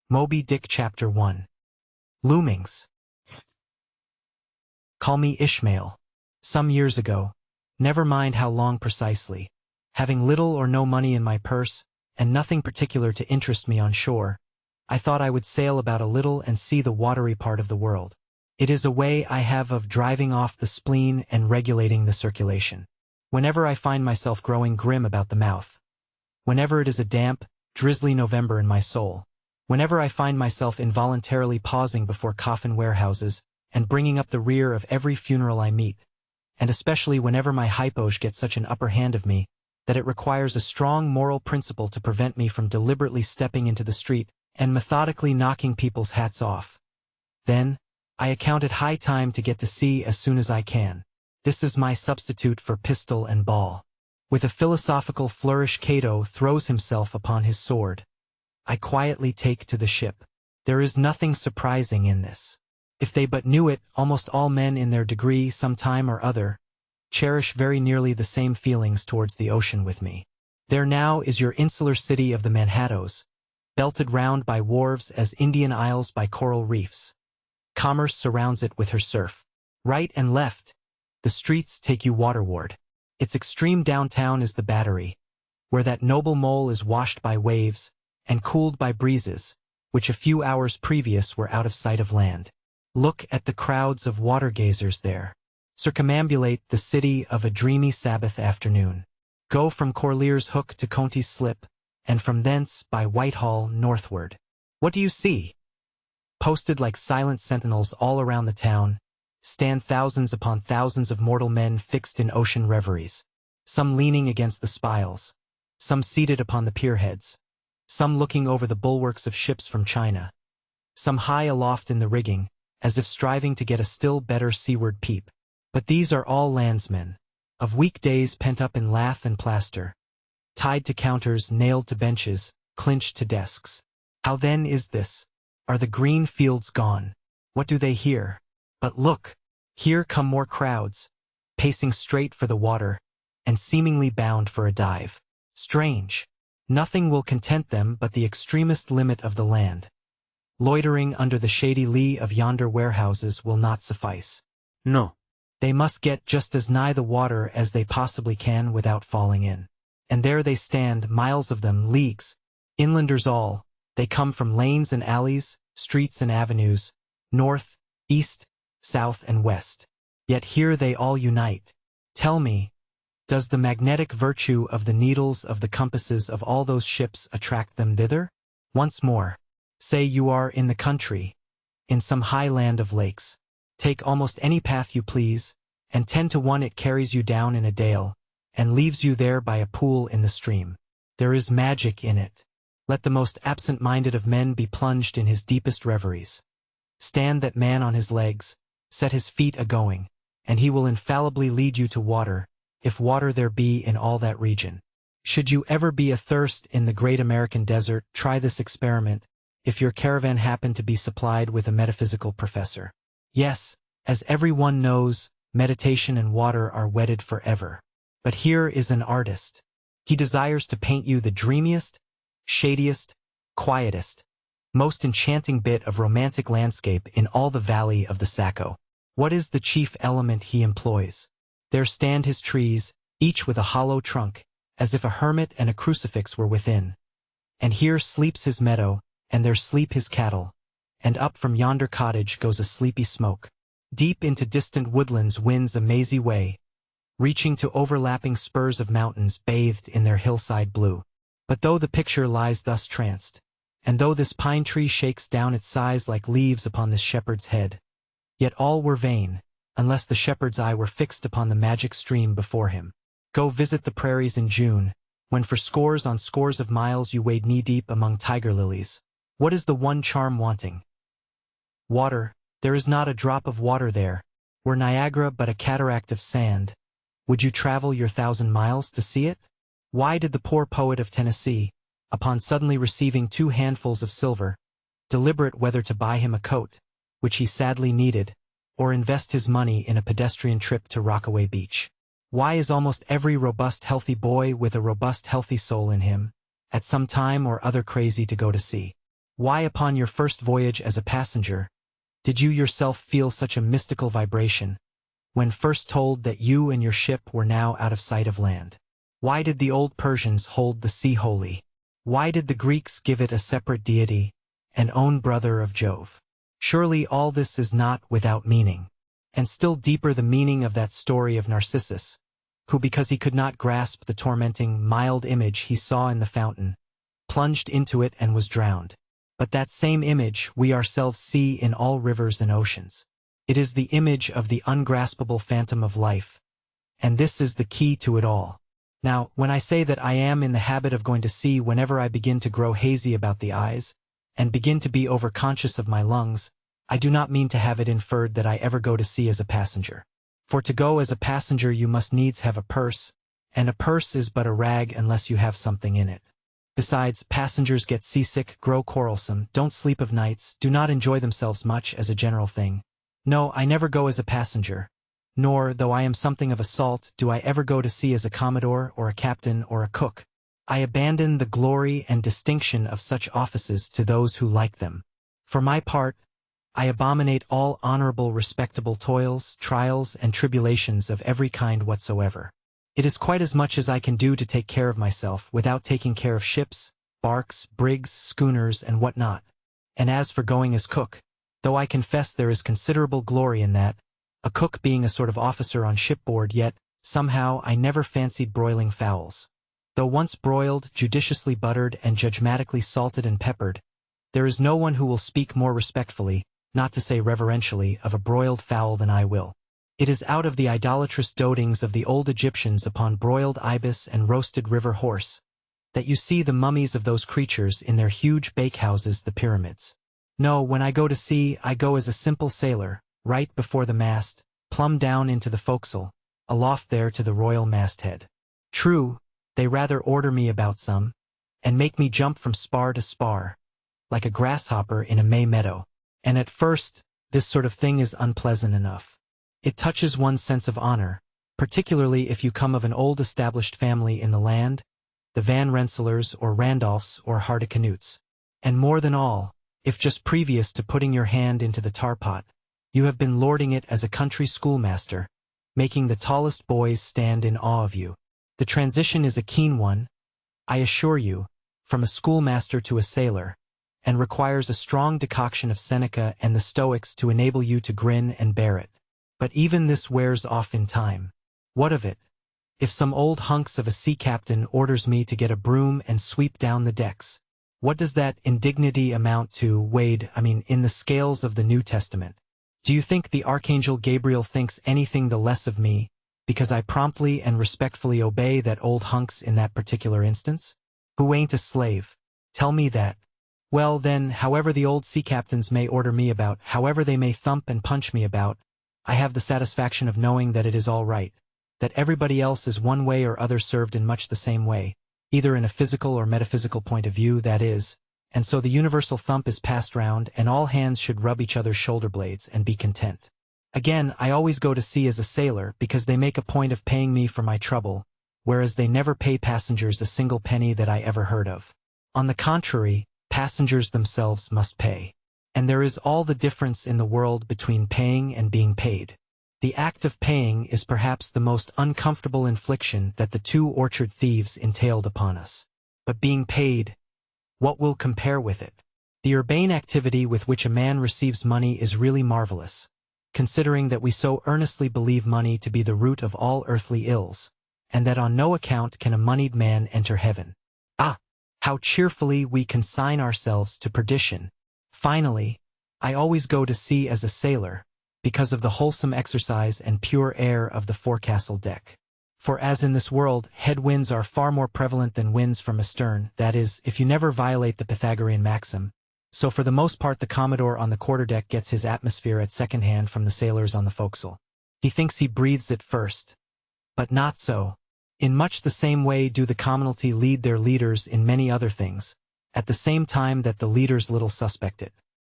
Moby Dick Chapter 1. Loomings. Call me Ishmael. Some years ago, never mind how long precisely, having little or no money in my purse, and nothing particular to interest me on shore, I thought I would sail about a little and see the watery part of the world. It is a way I have of driving off the spleen and regulating the circulation. Whenever I find myself growing grim about the mouth, whenever it is a damp, drizzly November in my soul, whenever I find myself involuntarily pausing before coffin warehouses and bringing up the rear of every funeral I meet, and especially whenever my hypoge gets such an upper hand of me that it requires a strong moral principle to prevent me from deliberately stepping into the street and methodically knocking people's hats off, then I account it high time to get to sea as soon as I can. This is my substitute for pistol and ball. With a philosophical flourish, Cato throws himself upon his sword. I quietly take to the ship. There is nothing surprising in this. If they but knew it, almost all men in their degree, some time or other, cherish very nearly the same feelings towards the ocean with me. There now is your insular city of the Manhattoes, belted round by wharves as Indian isles by coral reefs. Commerce surrounds it with her surf. Right and left, the streets take you waterward. Its extreme downtown is the Battery, where that noble mole is washed by waves and cooled by breezes, which a few hours previous were out of sight of land. Look at the crowds of water-gazers there. Circumambulate the city of a dreamy Sabbath afternoon. Go from Corlear's Hook to Coney's Slip, and from thence by Whitehall northward. What do you see? Posted like silent sentinels all around the town, stand thousands upon thousands of mortal men fixed in ocean reveries, some leaning against the spiles, some seated upon the pierheads, some looking over the bulwarks of ships from China, some high aloft in the rigging, as if striving to get a still better seaward peep. But these are all landsmen, of weak days pent up in lath and plaster, tied to counters, nailed to benches, clinched to desks. How then is this? Are the green fields gone? What do they hear? But look, here come more crowds, pacing straight for the water, and seemingly bound for a dive. Strange. Nothing will content them but the extremest limit of the land. Loitering under the shady lee of yonder warehouses will not suffice. No. They must get just as nigh the water as they possibly can without falling in. And there they stand, miles of them, leagues. Inlanders all, they come from lanes and alleys, streets and avenues, north, east, south and west. Yet here they all unite. Tell me, does the magnetic virtue of the needles of the compasses of all those ships attract them thither? Once more, say you are in the country, in some high land of lakes. Take almost any path you please, and 10 to 1 it carries you down in a dale, and leaves you there by a pool in the stream. There is magic in it. Let the most absent-minded of men be plunged in his deepest reveries. Stand that man on his legs, set his feet a-going, and he will infallibly lead you to water, if water there be in all that region. Should you ever be athirst in the great American desert, try this experiment, if your caravan happen to be supplied with a metaphysical professor. Yes, as everyone knows, meditation and water are wedded forever. But here is an artist. He desires to paint you the dreamiest, shadiest, quietest, most enchanting bit of romantic landscape in all the valley of the Saco. What is the chief element he employs? There stand his trees, each with a hollow trunk, as if a hermit and a crucifix were within. And here sleeps his meadow, and there sleep his cattle, and up from yonder cottage goes a sleepy smoke. Deep into distant woodlands winds a mazy way, reaching to overlapping spurs of mountains bathed in their hillside blue. But though the picture lies thus tranced, and though this pine tree shakes down its sighs like leaves upon this shepherd's head, yet all were vain, unless the shepherd's eye were fixed upon the magic stream before him. Go visit the prairies in June, when for scores on scores of miles you wade knee-deep among tiger lilies. What is the one charm wanting? Water. There is not a drop of water there. Were Niagara but a cataract of sand, would you travel your 1,000 miles to see it? Why did the poor poet of Tennessee, upon suddenly receiving 2 handfuls of silver, deliberate whether to buy him a coat, which he sadly needed, or invest his money in a pedestrian trip to Rockaway Beach? Why is almost every robust healthy boy with a robust healthy soul in him, at some time or other crazy to go to sea? Why upon your first voyage as a passenger, did you yourself feel such a mystical vibration, when first told that you and your ship were now out of sight of land? Why did the old Persians hold the sea holy? Why did the Greeks give it a separate deity, an own brother of Jove? Surely all this is not without meaning. And still deeper the meaning of that story of Narcissus, who because he could not grasp the tormenting, mild image he saw in the fountain, plunged into it and was drowned. But that same image we ourselves see in all rivers and oceans. It is the image of the ungraspable phantom of life, and this is the key to it all. Now, when I say that I am in the habit of going to sea whenever I begin to grow hazy about the eyes, and begin to be overconscious of my lungs, I do not mean to have it inferred that I ever go to sea as a passenger. For to go as a passenger you must needs have a purse, and a purse is but a rag unless you have something in it. Besides, passengers get seasick, grow quarrelsome, don't sleep of nights, do not enjoy themselves much as a general thing. No, I never go as a passenger. Nor, though I am something of a salt, do I ever go to sea as a commodore or a captain or a cook. I abandon the glory and distinction of such offices to those who like them. For my part, I abominate all honorable respectable toils, trials, and tribulations of every kind whatsoever. It is quite as much as I can do to take care of myself without taking care of ships, barks, brigs, schooners, and what not. And as for going as cook, though I confess there is considerable glory in that, a cook being a sort of officer on shipboard, yet, somehow, I never fancied broiling fowls. Though once broiled, judiciously buttered, and judgmatically salted and peppered, there is no one who will speak more respectfully, not to say reverentially, of a broiled fowl than I will. It is out of the idolatrous dotings of the old Egyptians upon broiled ibis and roasted river horse that you see the mummies of those creatures in their huge bakehouses, the pyramids. No, when I go to sea, I go as a simple sailor, right before the mast, plumb down into the forecastle, aloft there to the royal masthead. True, they rather order me about some, and make me jump from spar to spar, like a grasshopper in a May meadow. And at first, this sort of thing is unpleasant enough. It touches one's sense of honor, particularly if you come of an old established family in the land, the Van Rensselaers or Randolphs or Hardicanutes. And more than all, if just previous to putting your hand into the tar pot, you have been lording it as a country schoolmaster, making the tallest boys stand in awe of you. The transition is a keen one, I assure you, from a schoolmaster to a sailor, and requires a strong decoction of Seneca and the Stoics to enable you to grin and bear it. But even this wears off in time. What of it? If some old hunks of a sea captain orders me to get a broom and sweep down the decks, what does that indignity amount to, in the scales of the New Testament? Do you think the Archangel Gabriel thinks anything the less of me, because I promptly and respectfully obey that old hunks in that particular instance? Who ain't a slave? Tell me that. Well then, however the old sea captains may order me about, however they may thump and punch me about, I have the satisfaction of knowing that it is all right, that everybody else is one way or other served in much the same way, either in a physical or metaphysical point of view, that is, and so the universal thump is passed round and all hands should rub each other's shoulder blades and be content. Again, I always go to sea as a sailor because they make a point of paying me for my trouble, whereas they never pay passengers a single penny that I ever heard of. On the contrary, passengers themselves must pay. And there is all the difference in the world between paying and being paid. The act of paying is perhaps the most uncomfortable infliction that the two orchard thieves entailed upon us. But being paid, what will compare with it? The urbane activity with which a man receives money is really marvelous, considering that we so earnestly believe money to be the root of all earthly ills, and that on no account can a moneyed man enter heaven. Ah, how cheerfully we consign ourselves to perdition! Finally, I always go to sea as a sailor, because of the wholesome exercise and pure air of the forecastle deck. For as in this world, headwinds are far more prevalent than winds from astern, that is, if you never violate the Pythagorean maxim, so for the most part the commodore on the quarterdeck gets his atmosphere at second hand from the sailors on the forecastle. He thinks he breathes it first. But not so. In much the same way do the commonalty lead their leaders in many other things, at the same time that the leaders little suspect it.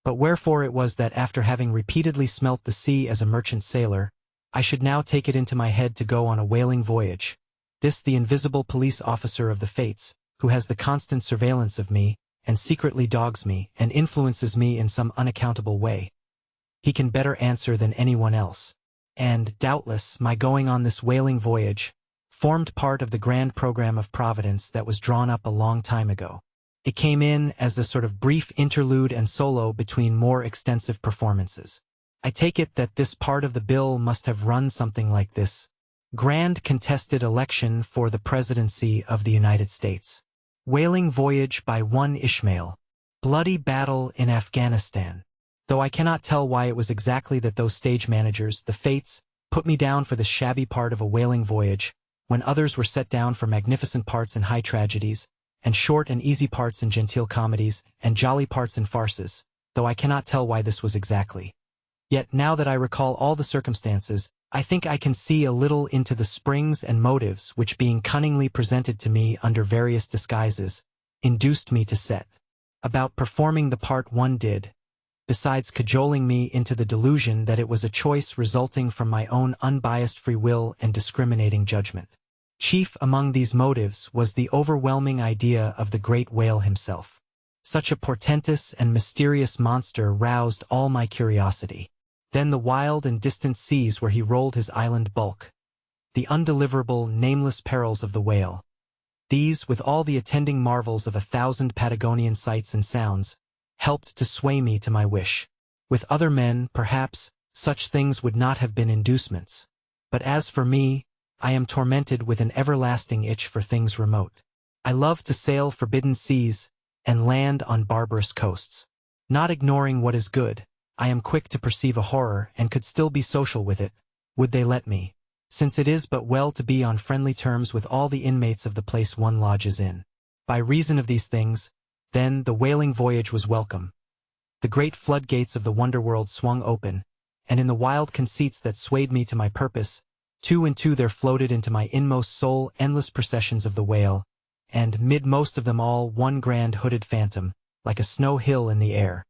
But wherefore it was that after having repeatedly smelt the sea as a merchant sailor, I should now take it into my head to go on a whaling voyage, this the invisible police officer of the fates, who has the constant surveillance of me, and secretly dogs me and influences me in some unaccountable way. He can better answer than anyone else. And, doubtless, my going on this whaling voyage formed part of the grand program of Providence that was drawn up a long time ago. It came in as a sort of brief interlude and solo between more extensive performances. I take it that this part of the bill must have run something like this: Grand contested election for the presidency of the United States. Whaling voyage by one Ishmael. Bloody battle in Afghanistan. Though I cannot tell why it was exactly that those stage managers, the fates, put me down for this shabby part of a whaling voyage, when others were set down for magnificent parts in high tragedies, and short and easy parts in genteel comedies, and jolly parts in farces, though I cannot tell why this was exactly. Yet now that I recall all the circumstances, I think I can see a little into the springs and motives which, being cunningly presented to me under various disguises, induced me to set about performing the part one did, besides cajoling me into the delusion that it was a choice resulting from my own unbiased free will and discriminating judgment. Chief among these motives was the overwhelming idea of the great whale himself. Such a portentous and mysterious monster roused all my curiosity. Then the wild and distant seas where he rolled his island bulk. The undeliverable, nameless perils of the whale. These, with all the attending marvels of 1,000 Patagonian sights and sounds, helped to sway me to my wish. With other men, perhaps, such things would not have been inducements. But as for me, I am tormented with an everlasting itch for things remote. I love to sail forbidden seas and land on barbarous coasts. Not ignoring what is good, I am quick to perceive a horror and could still be social with it, would they let me, since it is but well to be on friendly terms with all the inmates of the place one lodges in. By reason of these things, then, the whaling voyage was welcome. The great floodgates of the wonderworld swung open, and in the wild conceits that swayed me to my purpose, two and two there floated into my inmost soul endless processions of the whale, and, mid most of them all, one grand hooded phantom, like a snow hill in the air,